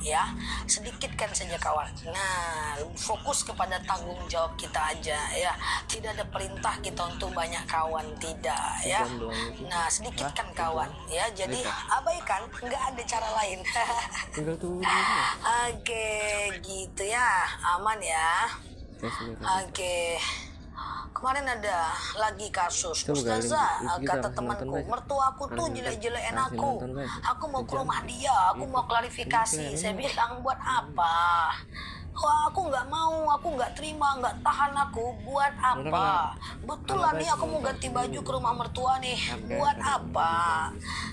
ya. Sedikitkan saja kawan. Nah, fokus kepada tanggung jawab kita aja ya. Tidak ada perintah kita untuk banyak kawan, tidak ya. Nah, sedikitkan kawan ya. Jadi abaikan, nggak ada cara lain. Oke, gitu ya. Aman ya. Oke. Kemarin ada lagi kasus Ustazah, kata temanku, mertuaku tuh jelek-jelekin aku mau ke rumah dia, aku mau klarifikasi. Saya bilang, buat apa? Wah, aku nggak mau, aku nggak terima, nggak tahan aku. Buat apa? Betul lah nih, aku mau ganti baju ke rumah mertua nih. Buat apa?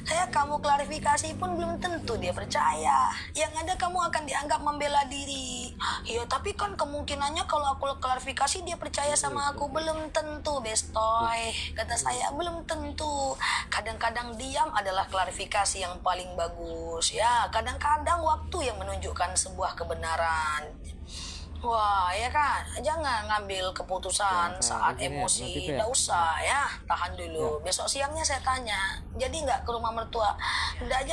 Kamu klarifikasi pun belum tentu dia percaya. Yang ada kamu akan dianggap membela diri. Ya, tapi kan kemungkinannya kalau aku klarifikasi dia percaya sama aku. Belum tentu, bestoy. Kata saya, belum tentu. Kadang-kadang diam adalah klarifikasi yang paling bagus. Ya, kadang-kadang waktu yang menunjukkan sebuah kebenaran. Wah, ya kan, jangan ngambil keputusan saat emosi, nggak usah ya, tahan dulu. Besok siangnya saya tanya, jadi nggak ke rumah mertua? Nggak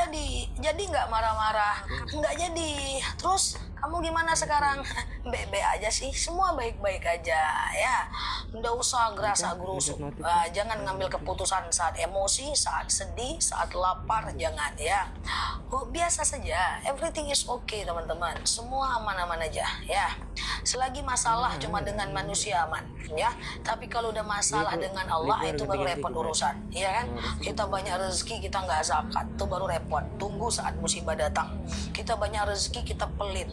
jadi nggak marah-marah? Nggak jadi. Terus kamu gimana sekarang? Baik-baik aja sih, semua baik-baik aja ya. Nggak usah gerasa gerusuk. Jangan ngambil keputusan saat emosi, saat sedih, saat lapar, jangan ya. Biasa saja, everything is okay teman-teman, semua aman-aman aja ya. Selagi masalah cuma dengan manusia aman ya, tapi kalau udah masalah dengan Allah itu baru repot urusan ya kan. Kita banyak rezeki kita nggak zakat, itu baru repot. Tunggu saat musibah datang. Kita banyak rezeki kita pelit,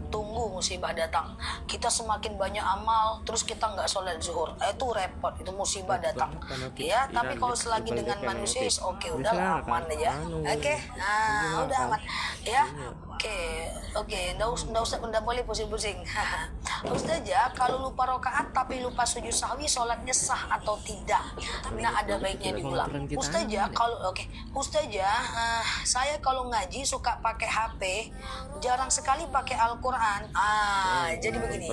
tunggu musibah datang. Kita semakin banyak amal terus kita nggak sholat zuhur, itu repot, itu musibah datang ya. Tapi kalau selagi dengan manusia is oke, udah aman aja. Oke, udah aman ya. Oke, nggak boleh pusing-pusing. Ustazah, kalau lupa rokaat tapi lupa sujud sahwi, sholatnya sah atau tidak? Nah, ada baiknya diulang. Ustazah, saya kalau ngaji suka pakai HP, jarang sekali pakai Al-Quran. Jadi begini,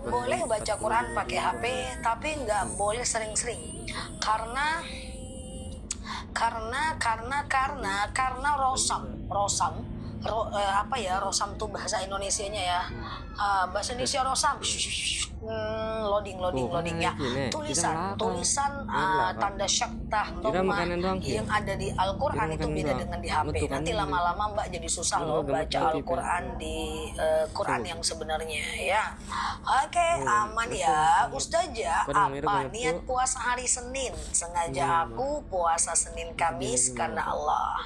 boleh baca Quran pakai HP, tapi nggak boleh sering-sering. Karena rosam rosam tuh bahasa Indonesianya ya. Bahasa Indonesia rosam. Loading ya. Tulisan tanda syaktah domah yang ada di Al-Quran itu beda dengan di HP. Nanti lama-lama Mbak jadi susah loh baca Al-Quran di Quran yang sebenarnya ya. Oke, aman ya. Ustazah, apa niat puasa hari Senin? Sengaja aku puasa Senin Kamis karena Allah.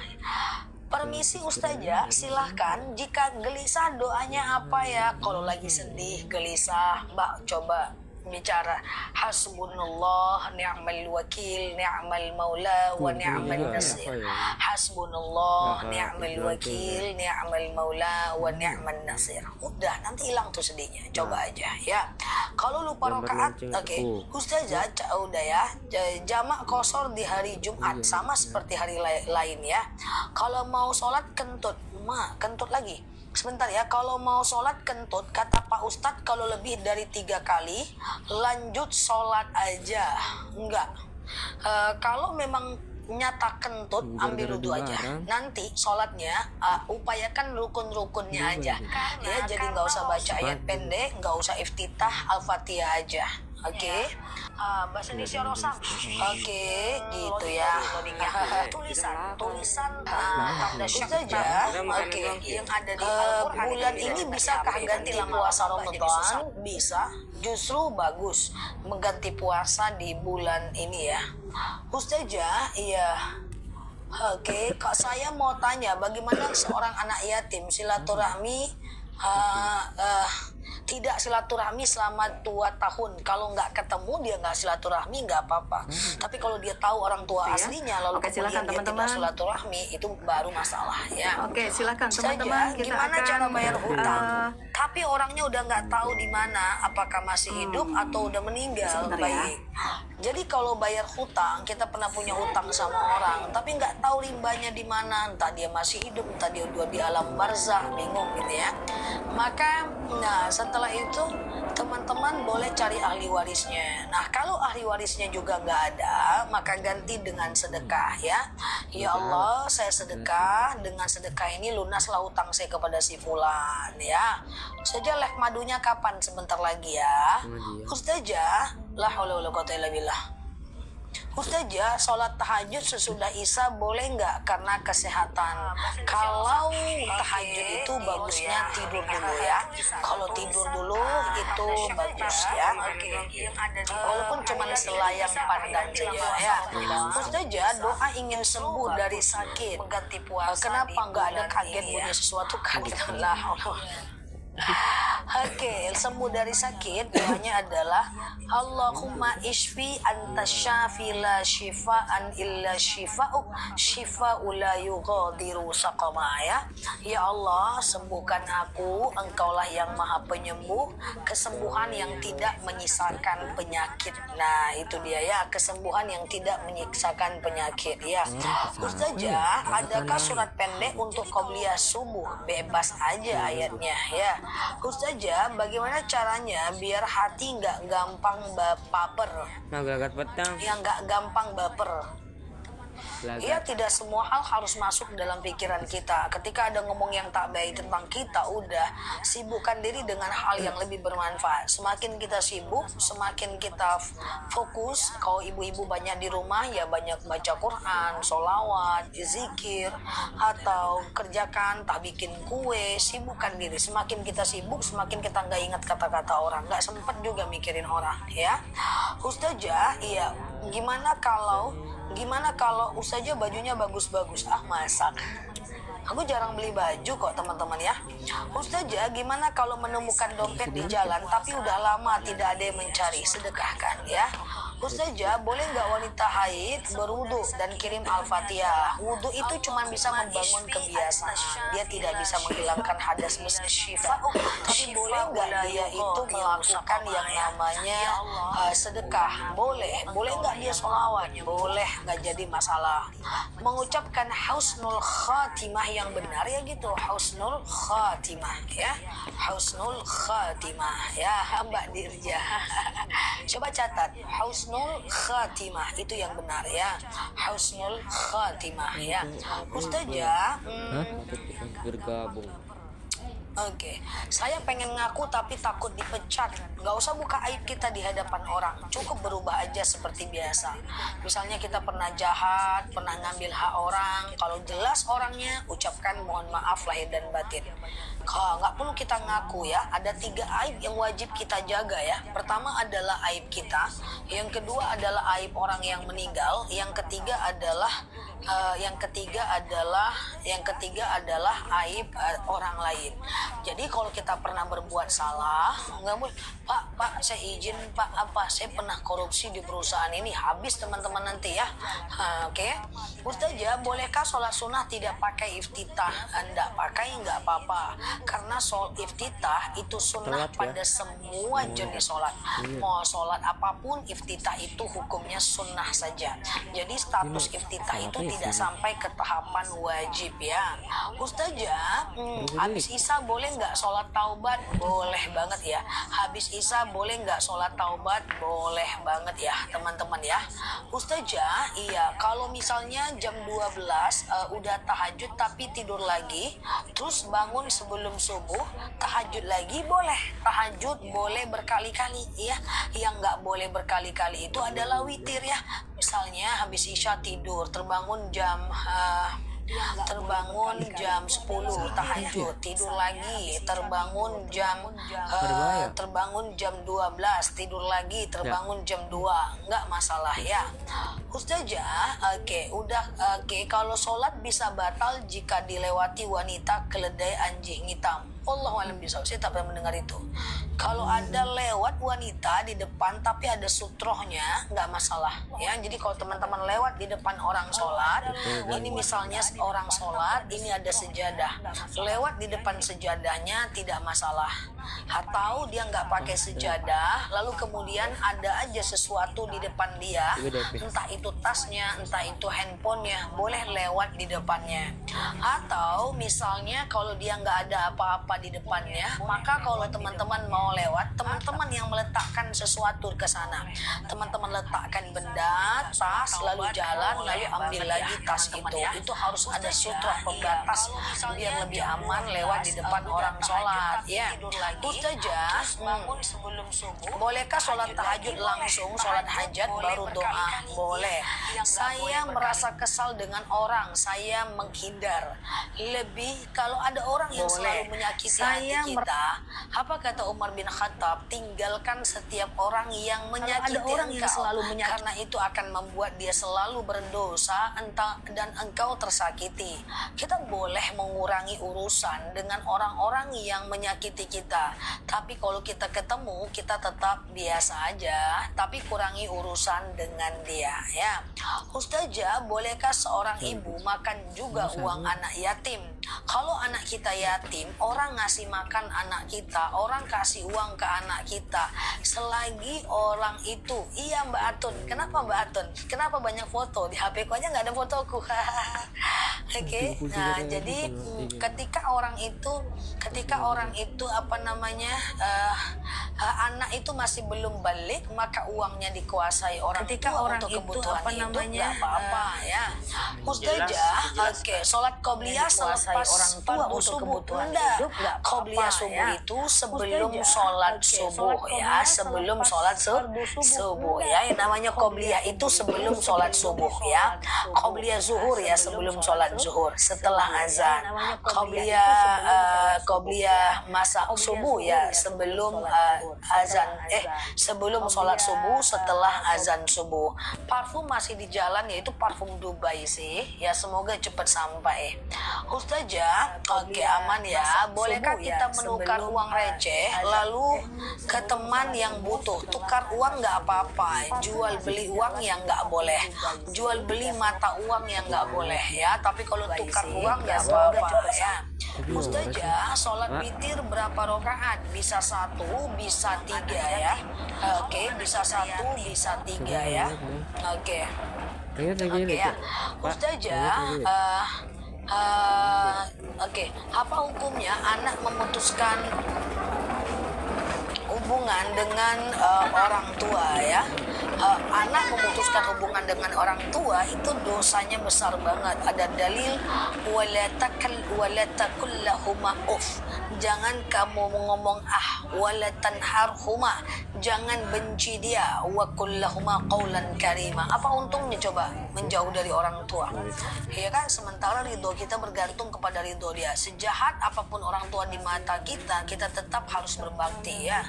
Permisi Ustazah, silahkan. Jika gelisah doanya apa ya? Kalau lagi sedih, gelisah, Mbak coba bicara hasbunallah ni'mal wakil ni'mal maula wa ni'mal nasir. Hasbunallah ni'mal wakil ni'mal maula wa ni'mal nasir. Udah, nanti hilang tuh sedihnya. Coba aja ya. Kalau lupa rakaat, Ustazah, udah ya. Jamak qashar di hari Jumat sama seperti hari lain ya. Kalau mau sholat kentut lagi. Sebentar ya, kalau mau sholat kentut, kata Pak Ustadz kalau lebih dari 3 kali lanjut sholat aja. Enggak, kalau memang nyata kentut ambil wudhu aja. Nanti sholatnya upayakan rukun-rukunnya aja ya. Jadi nggak usah baca ayat pendek, nggak usah iftitah, al-fatihah aja. Oke. Bahasa Indonesia rosam. Oke, gitu ya. Tulisan tanda saja. Oke, yang ada di Al-Quran. Bulan ini bisakah ganti puasa Ramadan? Bisa. Justru bagus mengganti puasa di bulan ini ya. Ustazah, iya. Oke, Kak, saya mau tanya bagaimana seorang anak yatim silaturahmi tidak silaturahmi selama 2 tahun. Kalau nggak ketemu dia nggak silaturahmi nggak apa-apa. Tapi kalau dia tahu orang tua aslinya lalu kemudian dia tidak silaturahmi, itu baru masalah ya. Oke, silakan teman-teman. Gimana cara bayar hutang? Tapi orangnya udah nggak tahu di mana, apakah masih hidup atau udah meninggal. Baik. Jadi kalau bayar hutang, kita pernah punya hutang sama orang, tapi nggak tahu rimbanya di mana, entah dia masih hidup, entah dia udah di alam barzah, bingung gitu ya. Maka, nah setelah itu teman-teman boleh cari ahli warisnya. Nah kalau ahli warisnya juga nggak ada, maka ganti dengan sedekah ya. Ya Allah, saya sedekah, dengan sedekah ini lunaslah hutang saya kepada si fulan ya. Saja leh madunya kapan? Sebentar lagi ya. Ustazah, la haula wala quwata illa billah. Ustazah, sholat tahajud sesudah isya boleh nggak karena kesehatan? Kalau tahajud itu bagusnya tidur dulu ya. Kalau tidur dulu itu bagus ya. Walaupun cuma selayang pandang saja ya. Ustazah, doa ingin sembuh dari sakit. Kenapa nggak ada kaget punya sesuatu kaget lah? Oke, sembuh dari sakit doanya adalah Allahumma ishfi anta syafi la shifaan illa shifa'u shifa'u la yughadiru saqama ya. Ya Allah, sembuhkan aku, Engkaulah yang Maha Penyembuh, kesembuhan yang tidak menyisakan penyakit. Nah, itu dia ya, kesembuhan yang tidak menyisakan penyakit ya. Ustazah, adakah surat pendek untuk qabliyah subuh? Bebas aja ayatnya ya. Ustazah, bagaimana caranya biar hati nggak gampang baper? Yang nggak gampang baper. Iya, tidak semua hal harus masuk dalam pikiran kita. Ketika ada ngomong yang tak baik tentang kita, udah sibukkan diri dengan hal yang lebih bermanfaat. Semakin kita sibuk, semakin kita fokus. Kalau ibu-ibu banyak di rumah, ya banyak baca Quran, sholawat, zikir, atau kerjakan, tak bikin kue. Sibukkan diri. Semakin kita sibuk, semakin kita nggak ingat kata-kata orang, nggak sempet juga mikirin orang ya. Ustazah, iya, gimana kalau Ustazah bajunya bagus-bagus? Masak. Aku jarang beli baju kok teman-teman ya. Ustazah, gimana kalau menemukan dompet di jalan tapi udah lama tidak ada yang mencari? Sedekahkan ya. Ustazah, boleh nggak wanita haid berwudu dan kirim Al-Fatihah? Wudu itu cuma bisa membangun kebiasaan. Dia tidak bisa menghilangkan hadas besar. Tapi boleh nggak dia itu melakukan yang namanya sedekah? Boleh. Boleh nggak dia sholawat? Boleh, nggak jadi masalah. Mengucapkan husnul khatimah yang benar ya gitu, husnul khatimah ya, husnul khatimah ya Mbak Dirja. Coba catat, husnul khatimah itu yang benar ya, husnul khatimah ya. Ustazah, bergabung. Oke, saya pengen ngaku tapi takut dipecat. Gak usah buka aib kita di hadapan orang. Cukup berubah aja seperti biasa. Misalnya kita pernah jahat, pernah ngambil hak orang. Kalau jelas orangnya, ucapkan mohon maaf lahir dan batin. Nggak perlu kita ngaku ya. Ada 3 aib yang wajib kita jaga ya. Pertama adalah aib kita. Yang kedua adalah aib orang yang meninggal. Yang ketiga adalah aib orang lain. Jadi kalau kita pernah berbuat salah, nggak boleh, Pak, saya izin Pak, saya pernah korupsi di perusahaan ini, habis teman-teman nanti ya. Oke. Ustazah, bolehkah sholat sunnah tidak pakai iftitah? Nggak pakai nggak apa-apa, karena sholat iftitah itu sunnah pada semua jenis sholat. Mau sholat apapun, iftitah itu hukumnya sunnah saja. Jadi status iftitah itu tidak sampai ke tahapan wajib ya. Ustazah, habis isya boleh nggak sholat taubat? Boleh banget ya. Habis isya boleh nggak sholat taubat? Boleh banget ya teman-teman ya. Ustazah, iya, kalau misalnya jam 12 udah tahajud tapi tidur lagi, terus bangun sebelum subuh, tahajud lagi, boleh. Tahajud boleh berkali-kali ya. Yang nggak boleh berkali-kali itu adalah witir ya. Misalnya habis isya tidur, terbangun jam 10 tahajud, tidur lagi, terbangun jam 12, tidur lagi, terbangun jam 2, nggak masalah ya. Ustazah, oke, kalau sholat bisa batal jika dilewati wanita keledai anjing hitam. Allahu a'lam bishawab. Saya tak pernah mendengar itu. Kalau ada lewat wanita di depan tapi ada sutrohnya, nggak masalah ya. Jadi kalau teman-teman lewat di depan orang sholat, ini misalnya orang sholat, ini ada sejadah, lewat di depan sejadahnya tidak masalah. Atau dia nggak pakai sejadah, lalu kemudian ada aja sesuatu di depan dia, entah itu tasnya, entah itu handphonenya, boleh lewat di depannya. Atau misalnya kalau dia nggak ada apa-apa di depannya, maka kalau teman-teman mau lewat, teman-teman yang meletakkan sesuatu ke sana, teman-teman letakkan benda, tas, lalu jalan, lalu ambil lagi tas itu harus ada sutra pembatas biar lebih aman lewat di depan orang sholat ya. Ustazah, bangun sebelum subuh, bolehkah sholat tahajud langsung, sholat hajat baru doa? Boleh. Saya merasa kesal dengan orang, saya menghindar. Lebih kalau ada orang yang selalu menyakiti hati kita, apa kata Umar bin Khattab, tinggalkan setiap orang yang menyakiti engkau, karena itu akan membuat dia selalu berdosa dan engkau tersakiti. Kita boleh mengurangi urusan dengan orang-orang yang menyakiti kita, tapi kalau kita ketemu, kita tetap biasa aja, tapi kurangi urusan dengan dia ya. Ustazah, bolehkah seorang ibu makan juga uang anak yatim? Kalau anak kita yatim, orang ngasih makan anak kita, orang kasih uang ke anak kita, selagi orang itu, iya Mbak Atun, kenapa Mbak Atun? Kenapa banyak foto? Di HP ku aja nggak ada fotoku. Oke, nah jadi ketika orang itu apa namanya, anak itu masih belum balik, maka uangnya dikuasai orang tua untuk kebutuhan hidup, nggak apa-apa ya. Ustazah, oke, sholat qobliyah selepas orang tua subuh, enggak. Qobliyah subuh itu sebelum sholat subuh ya, sebelum sholat subuh ya. Yang namanya qobliyah itu sebelum sholat subuh ya. Qobliyah zuhur ya sebelum sholat zuhur, setelah azan. Qobliyah masa subuh ya sebelum azan, sebelum sholat subuh, setelah azan subuh. Parfum masih di jalan, yaitu parfum Dubai sih ya, semoga cepat sampai. Ustazah, oke, aman ya. Bolehkah kita menukar uang receh lalu ke teman yang butuh? Tukar uang nggak apa-apa, jual beli uang yang nggak boleh, jual beli mata uang yang nggak boleh ya, tapi kalau tukar uang nggak apa-apa ya. Ustazah, sholat witir berapa rakaat? Bisa 1, bisa 3 ya. Oke, bisa 1, bisa 3 ya. Oke ya. Ustazah, oke, apa hukumnya anak memutuskan hubungan dengan orang tua ya? Anak memutuskan hubungan dengan orang tua itu dosanya besar banget. Ada dalil wala taqul lahuma uff. Jangan kamu ngomong wala tanharhuma. Jangan benci dia. Wa qul lahuma qawlan karima. Apa untungnya coba menjauh dari orang tua? Ya kan, sementara ridho kita bergantung kepada ridho dia. Sejahat apapun orang tua di mata kita, kita tetap harus berbakti ya.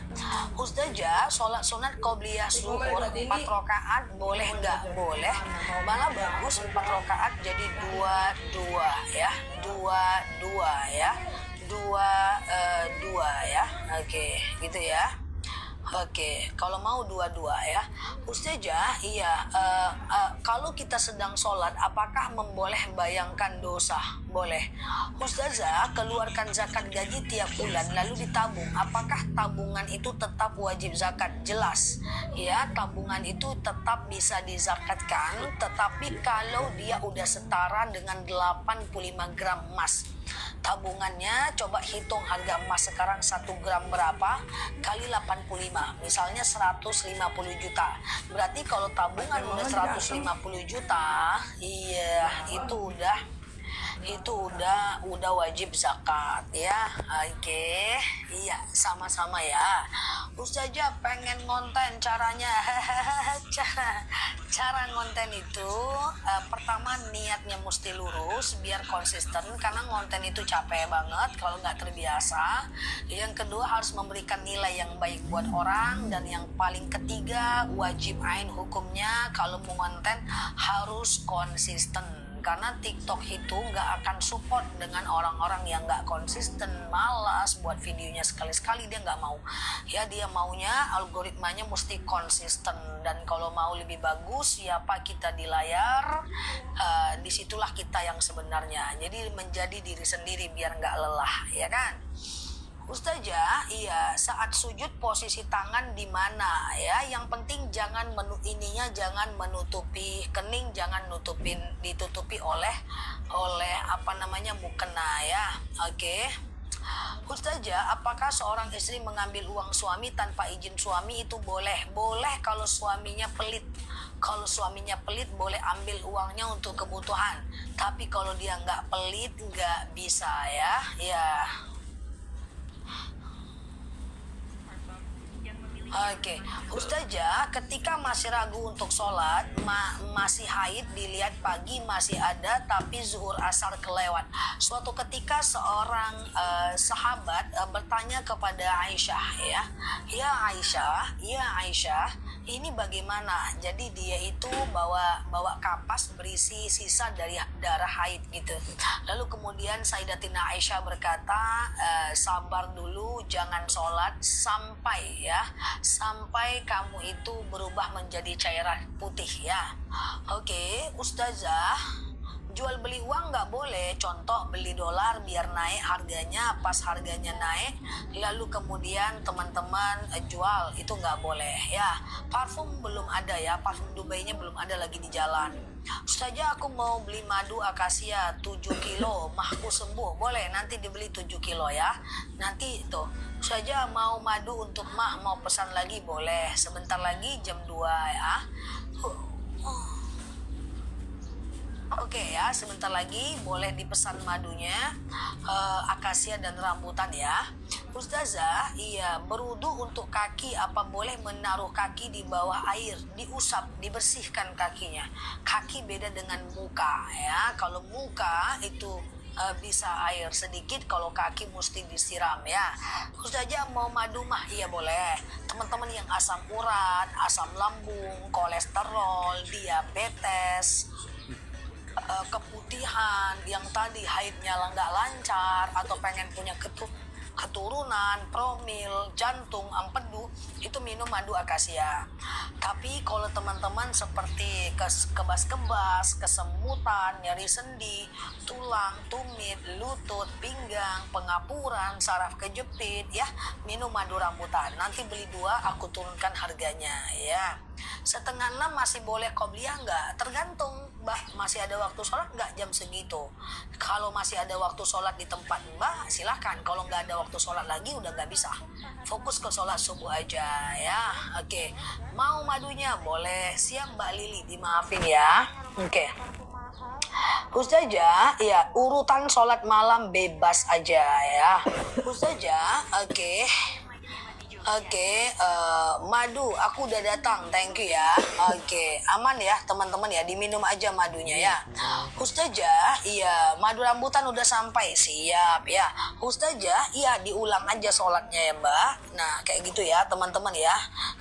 Ustazah, sholat sunat qobliyah zuhur 4 rakaat boleh nggak? Boleh, malah bagus 4 rakaat jadi 2 ya, 2 ya, 2 ya. Oke, gitu ya. Oke, kalau mau 2 ya. Ustazah, iya, kalau kita sedang sholat, apakah memboleh bayangkan dosa? Boleh. Ustazah, keluarkan zakat gaji tiap bulan lalu ditabung. Apakah tabungan itu tetap wajib zakat? Jelas. Ya, tabungan itu tetap bisa dizakatkan, tetapi kalau dia udah setara dengan 85 gram emas. Tabungannya coba hitung harga emas sekarang 1 gram berapa kali 85, misalnya 150 juta. Berarti kalau tabungan udah 150 juta, iya itu udah wajib zakat ya. Oke, iya, sama-sama ya. Ustazah pengen ngonten caranya. Cara ngonten itu pertama niatnya mesti lurus biar konsisten, karena ngonten itu capek banget kalau nggak terbiasa. Yang kedua harus memberikan nilai yang baik buat orang, dan yang paling ketiga wajib ain hukumnya kalau mau ngonten harus konsisten karena TikTok itu nggak akan support dengan orang-orang yang nggak konsisten, malas buat videonya sekali-sekali, dia nggak mau. Ya dia maunya algoritmanya mesti konsisten, dan kalau mau lebih bagus siapa kita di layar, disitulah kita yang sebenarnya. Jadi menjadi diri sendiri biar nggak lelah, ya kan? Ustazah, iya, saat sujud posisi tangan di mana ya? Yang penting jangan jangan menutupi kening, jangan ditutupi oleh mukena ya. Oke. Ustazah, apakah seorang istri mengambil uang suami tanpa izin suami itu boleh? Boleh kalau suaminya pelit. Kalau suaminya pelit boleh ambil uangnya untuk kebutuhan. Tapi kalau dia nggak pelit nggak bisa ya. Ya. Oke, Ustazah, ketika masih ragu untuk sholat, masih haid, dilihat pagi masih ada, tapi zuhur asar kelewat. Suatu ketika seorang sahabat bertanya kepada Aisyah, ya Aisyah, ini bagaimana? Jadi dia itu bawa kapas berisi sisa dari darah haid gitu. Lalu kemudian Sayyidatina Aisyah berkata, sabar dulu, jangan sholat sampai kamu itu berubah menjadi cairan putih ya. Oke, Ustazah, jual beli uang nggak boleh. Contoh beli dolar biar naik harganya, pas harganya naik lalu kemudian teman-teman jual, itu nggak boleh ya. Parfum belum ada ya, parfum Dubai-nya belum ada lagi di jalan. Ustazah, aku mau beli madu akasia 7 kilo, mahku sembuh, boleh nanti dibeli 7 kilo ya. Nanti tuh Ustazah mau madu untuk mau pesan lagi, boleh sebentar lagi jam 2 ya. Oke ya, sebentar lagi boleh dipesan madunya, akasia dan rambutan ya. Ustazah, iya, berwudu untuk kaki apa boleh menaruh kaki di bawah air, diusap, dibersihkan kakinya. Kaki beda dengan muka ya. Kalau muka itu bisa air sedikit, kalau kaki mesti disiram ya. Ustazah mau madu mah, iya boleh. Teman-teman yang asam urat, asam lambung, kolesterol, diabetes, keputihan, yang tadi haidnya nggak lancar atau pengen punya keturunan, promil, jantung, empedu, itu minum madu akasia. Tapi kalau teman-teman seperti kebas-kebas, kesemutan, nyeri sendi, tulang, tumit, lutut, pinggang, pengapuran, saraf kejepit ya, minum madu rambutan. Nanti beli 2, aku turunkan harganya ya. 5:30 masih boleh qobliyah nggak? Tergantung Mbak, masih ada waktu sholat nggak jam segitu? Kalau masih ada waktu sholat di tempat Mbak, silahkan. Kalau nggak ada waktu sholat lagi, udah nggak bisa. Fokus ke sholat subuh aja ya. Oke, mau madunya boleh. Siap Mbak Lili, dimaafin ya. Oke. Ustazah, ya urutan sholat malam bebas aja ya. Ustazah, oke. Madu aku udah datang, thank you ya. Oke, aman ya teman-teman ya, diminum aja madunya ya. Ustazah, iya, madu rambutan udah sampai, siap ya. Ustazah, iya, diulang aja sholatnya ya Mbak. Nah kayak gitu ya teman-teman ya.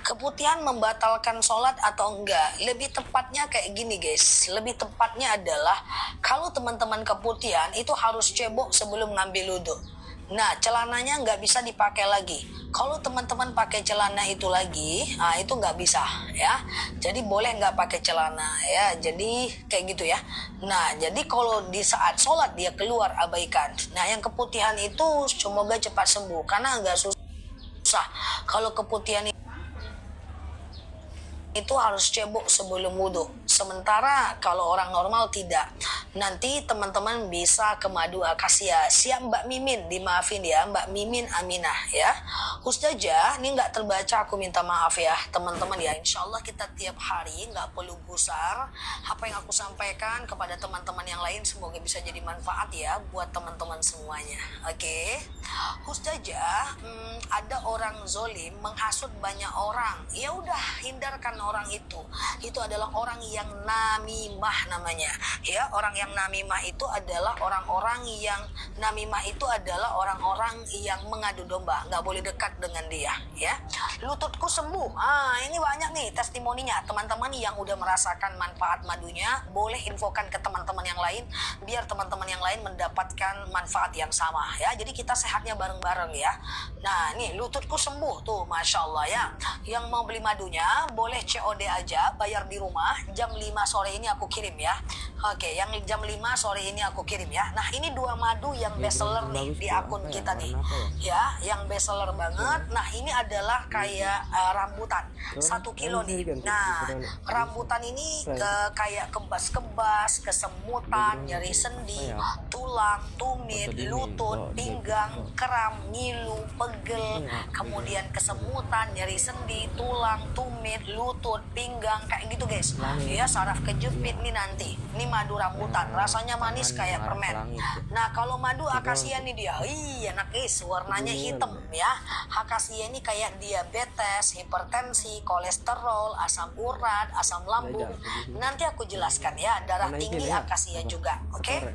Keputihan membatalkan sholat atau enggak? Lebih tepatnya kayak gini guys, lebih tepatnya adalah kalau teman-teman keputihan itu harus cebok sebelum ngambil wudhu. Nah, celananya nggak bisa dipakai lagi. Kalau teman-teman pakai celana itu lagi, itu nggak bisa ya. Jadi boleh nggak pakai celana ya. Jadi kayak gitu ya. Nah, jadi kalau di saat sholat dia keluar, abaikan. Nah, yang keputihan itu semoga cepat sembuh karena nggak susah. Kalau keputihan itu harus cebok sebelum wudhu. Sementara kalau orang normal tidak. Nanti teman-teman bisa ke madu akasia. Siap Mbak Mimin, dimaafin ya Mbak Mimin Aminah ya. Ustazah, ini nggak terbaca, aku minta maaf ya teman-teman ya. Insya Allah kita tiap hari, nggak perlu gusar. Apa yang aku sampaikan kepada teman-teman yang lain semoga bisa jadi manfaat ya buat teman-teman semuanya. Oke. Ustazah, ada orang zolim menghasut banyak orang. Ya udah, hindarkan orang itu. Itu adalah orang yang namimah namanya. Ya, orang yang namimah itu adalah orang-orang yang mengadu domba. Nggak boleh dekat dekat dengan dia ya. Lututku sembuh. Ini banyak nih testimoninya. Teman-teman yang udah merasakan manfaat madunya, boleh infokan ke teman-teman yang lain biar teman-teman yang lain mendapatkan manfaat yang sama ya. Jadi kita sehatnya bareng-bareng ya. Nah, nih lututku sembuh tuh, Masya Allah ya. Yang mau beli madunya boleh COD aja, bayar di rumah. Jam 5 sore ini aku kirim ya. Oke, yang jam 5 sore ini aku kirim ya. Nah, ini 2 madu yang bestseller nih di akun kita nih. Ya, yang bestseller banget. Nah, ini adalah kayak rambutan 1 kilo nih. Nah, rambutan ini kayak kebas-kebas, kesemutan, nyeri sendi, tulang, tumit, lutut, pinggang, kram, ngilu, pegel, kemudian kesemutan, nyeri sendi, tulang, tumit, lutut, pinggang, kayak gitu guys. Ya, saraf kejepit nih nanti. Ini madu rambutan, rasanya manis kayak permen. Nah, kalau madu akasia nih dia, enak guys, warnanya hitam ya. Akasia ini kayak diabetes, hipertensi, kolesterol, asam urat, asam lambung. Nanti aku jelaskan ya, darah tinggi akasia juga, oke?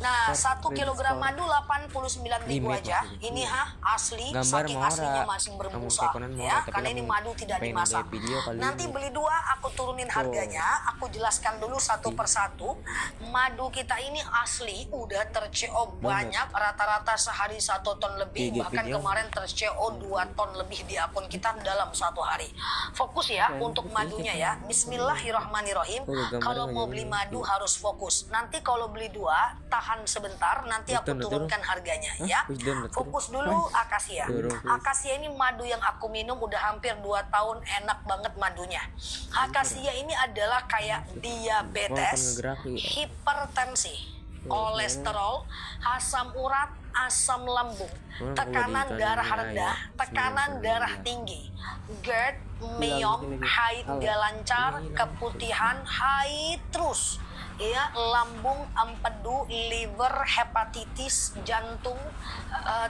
Nah, 1 kilogram madu 89.000 aja. Ini asli, saking aslinya masing berbusa ya, karena ini madu tidak dimasak. Nanti beli 2, aku turunin harganya. Aku jelaskan dulu satu persatu. Madu kita ini asli, udah terCO banyak, rata-rata sehari 1 ton lebih. Bahkan kemarin terCO 2 ton lebih di akun kita dalam 1 hari. Fokus ya untuk madunya ya. Bismillahirrahmanirrahim. Kalau mau beli madu harus fokus. Nanti kalau beli 2, tahan sebentar, nanti aku turunkan harganya ya. Fokus dulu akasia. Akasia ini madu yang aku minum udah hampir 2 tahun, enak banget madunya. Akasia ini adalah kayak diabetes, hipertensi, kolesterol, asam urat, asam lambung, tekanan darah rendah, tekanan darah tinggi, GERD, myom, haid gak lancar, keputihan, haid terus ya, lambung, empedu, liver, hepatitis, jantung,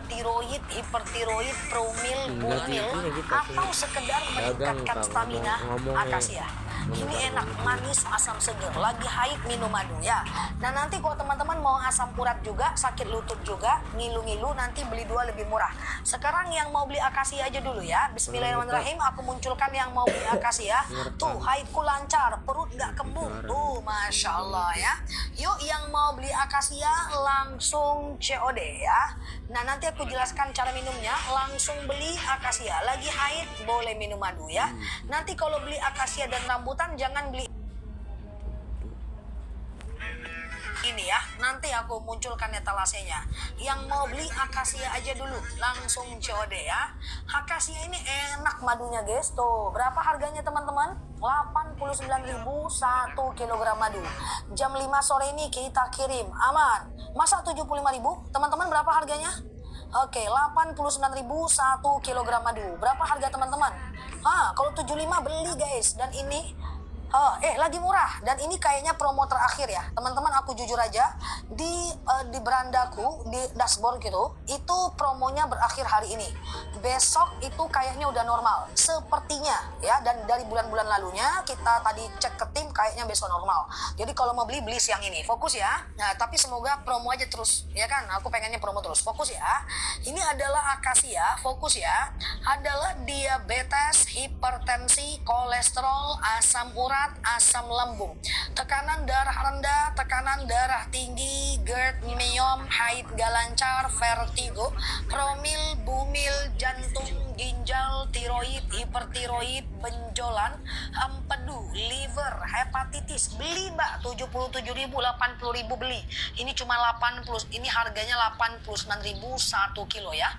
tiroid, hipertiroid, promil, bumil, atau sekedar meningkatkan stamina, akasia. Ini enak, manis, asam seger. Lagi haid minum madu ya. Nah, nanti kalau teman-teman mau asam urat juga, sakit lutut juga, ngilu-ngilu, nanti beli 2 lebih murah. Sekarang yang mau beli akasia aja dulu ya. Bismillahirrahmanirrahim. Aku munculkan yang mau beli akasia. Tuh, haidku lancar, perut gak kembung. Tuh, Masya Allah ya. Yuk, yang mau beli akasia langsung COD ya. Nah, nanti aku jelaskan cara minumnya. Langsung beli akasia. Lagi haid boleh minum madu ya. Nanti kalau beli akasia dan rambutan jangan beli ini ya, nanti aku munculkan etalasenya. Yang mau beli akasia aja dulu, langsung COD ya. Akasia ini enak madunya guys. Tuh, berapa harganya teman-teman? 89.000 1 kilogram madu. Jam 5 sore ini kita kirim, aman. Masa 75.000? Teman-teman berapa harganya? Oke, 89.000 1 kilogram madu. Berapa harga teman-teman? Kalau 75 beli guys. Dan ini lagi murah, dan ini kayaknya promo terakhir ya teman-teman. Aku jujur aja, di berandaku, di dashboard gitu, itu promonya berakhir hari ini. Besok itu kayaknya udah normal sepertinya ya, dan dari bulan-bulan lalunya kita tadi cek ke tim kayaknya besok normal. Jadi kalau mau beli siang ini, fokus ya. Nah, tapi semoga promo aja terus ya kan, aku pengennya promo terus. Fokus ya. Ini adalah akasia, fokus ya. Adalah diabetes, hipertensi, kolesterol, asam urat, asam lambung, tekanan darah rendah, tekanan darah tinggi, GERD, myom, haid gak lancar, vertigo, promil, bumil, jantung, ginjal, tiroid, hipertiroid, benjolan, empedu, liver, hepatitis. Beli mbak, 77.000, 80.000 beli. Ini cuma 80, ini harganya 89.000 1 kilo ya.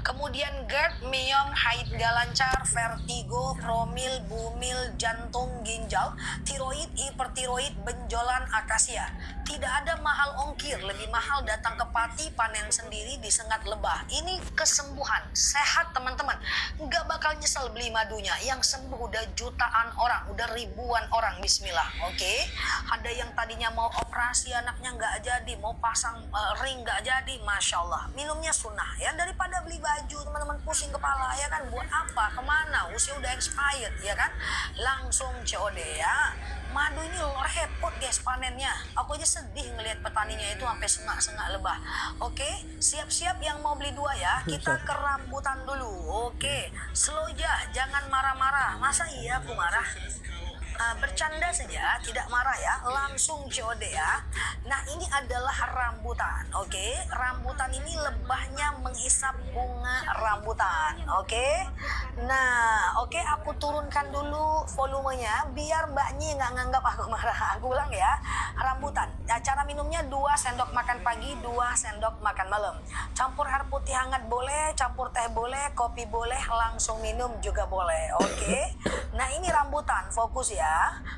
Kemudian GERD, myom, haid gak lancar, vertigo, promil, bumil, jantung, ginjal, tiroid, hipertiroid, benjolan, akasia. Tidak ada mahal ongkir, lebih mahal datang ke Pati, panen sendiri, disengat lebah. Ini kesembuhan, sehat teman-teman. Gak bakal nyesel beli madunya. Yang sembuh udah jutaan orang, udah ribuan orang, bismillah. Oke. Ada yang tadinya mau operasi anaknya gak jadi, mau pasang ring gak jadi, Masya Allah. Minumnya sunnah ya, daripada udah beli baju, teman-teman pusing kepala ya kan, buat apa, kemana, usia udah expired ya kan, langsung COD ya. Madu ini repot guys panennya, aku aja sedih ngelihat petaninya itu sampai sengak-sengak lebah. Oke, siap-siap yang mau beli 2 ya, kita ke rambutan dulu. Oke, slow aja, jangan marah-marah. Masa iya aku marah? Bercanda saja, tidak marah ya, langsung COD ya. Nah ini adalah rambutan, oke. Rambutan ini lebahnya menghisap bunga rambutan, oke. Nah oke, aku turunkan dulu volumenya biar mbaknya nggak nganggap aku marah. Aku ulang ya, rambutan. Nah, cara minumnya 2 sendok makan pagi, 2 sendok makan malam. Campur air putih hangat boleh, campur teh boleh, kopi boleh, langsung minum juga boleh, oke. Nah ini rambutan, fokus ya.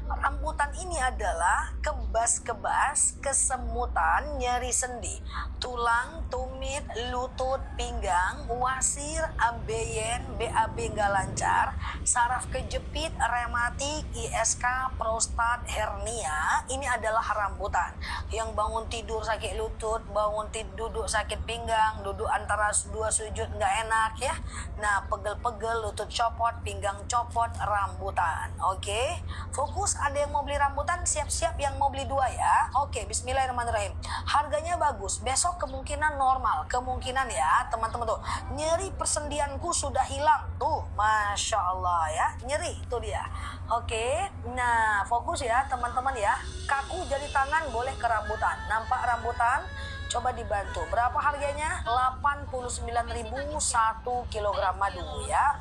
Rambutan ini adalah kebas-kebas, kesemutan, nyeri sendi, tulang, tumit, lutut, pinggang, wasir, ambeien, BAB nggak lancar, saraf kejepit, rematik, ISK, prostat, hernia. Ini adalah rambutan. Yang bangun tidur sakit lutut, bangun tidur duduk sakit pinggang, duduk antara 2 sujud nggak enak ya. Nah pegel-pegel, lutut copot, pinggang copot, rambutan. Oke. Fokus, ada yang mau beli rambutan, siap-siap yang mau beli 2 ya. Oke, bismillahirrahmanirrahim. Harganya bagus, besok kemungkinan normal. Kemungkinan ya, teman-teman tuh. Nyeri persendianku sudah hilang. Tuh, Masya Allah ya. Nyeri, itu dia. Oke, nah fokus ya teman-teman ya. Kaku jari tangan boleh ke rambutan. Nampak rambutan? Coba dibantu. Berapa harganya? 89.000 1 kg madu ya.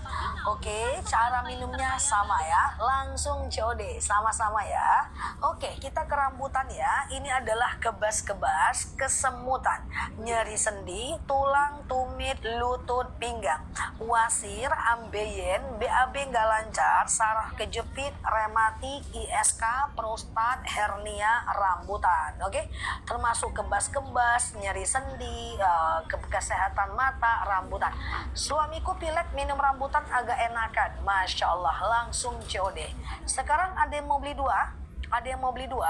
Oke, cara minumnya sama ya. Langsung COD, sama-sama ya. Oke, kita ke rambutan ya. Ini adalah kebas-kebas, kesemutan, nyeri sendi, tulang, tumit, lutut, pinggang, wasir, ambeien, BAB nggak lancar, saraf kejepit, rematik, ISK, prostat, hernia, rambutan. Oke, termasuk kebas-kebas, nyeri sendi, kesehatan mata, rambutan. Suamiku pilek minum rambutan agak enakan, Masya Allah, langsung COD. Sekarang ada yang mau beli 2? Ada yang mau beli 2?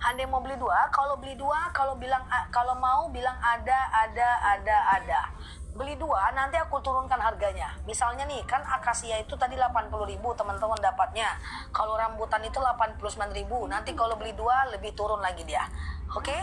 Ada yang mau beli 2? Kalau beli 2, kalau mau bilang ada. Beli 2 nanti aku turunkan harganya. Misalnya nih kan akasia itu tadi 80.000 teman-teman dapatnya. Kalau rambutan itu 89.000. Nanti kalau beli 2 lebih turun lagi dia. Oke,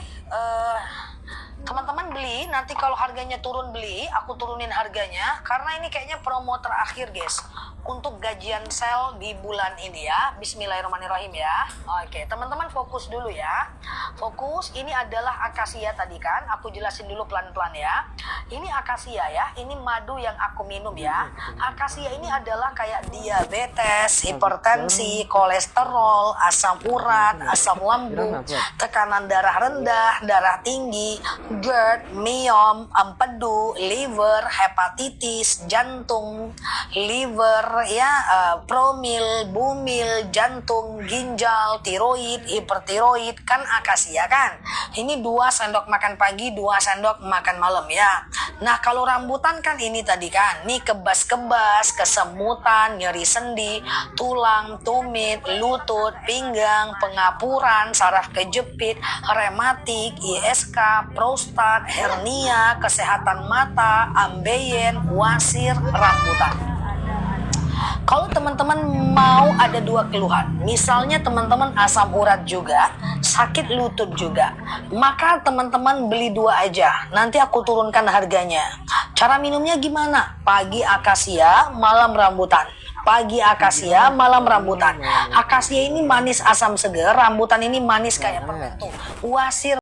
teman-teman beli, nanti kalau harganya turun beli, aku turunin harganya. Karena ini kayaknya promo terakhir guys, untuk gajian sale di bulan ini ya. Bismillahirrahmanirrahim ya. Oke, teman-teman fokus dulu ya. Fokus, ini adalah akasia tadi kan, aku jelasin dulu pelan-pelan ya. Ini akasia ya, ini madu yang aku minum ya. Akasia ini adalah kayak diabetes, hipertensi, kolesterol, asam urat, asam lambung, tekanan darah rendah, darah tinggi, GERD, miom, empedu, liver, hepatitis, jantung, liver, ya, promil, bumil, jantung, ginjal, tiroid, hipertiroid, kan akasia kan. Ini 2 sendok makan pagi, 2 sendok makan malam ya. Nah kalau rambutan kan ini tadi kan, nih kebas-kebas, kesemutan, nyeri sendi, tulang, tumit, lutut, pinggang, pengapuran, saraf kejepit, rematik, ISK, prostat, hernia, kesehatan mata, ambeien, wasir, rambutan. Kalau teman-teman mau ada 2 keluhan, misalnya teman-teman asam urat juga, sakit lutut juga, maka teman-teman beli 2 aja, nanti aku turunkan harganya. Cara minumnya gimana? Pagi akasia, malam rambutan. Pagi akasia, malam rambutan. Akasia ini manis asam seger, rambutan ini manis kayak permen tuh. Wasir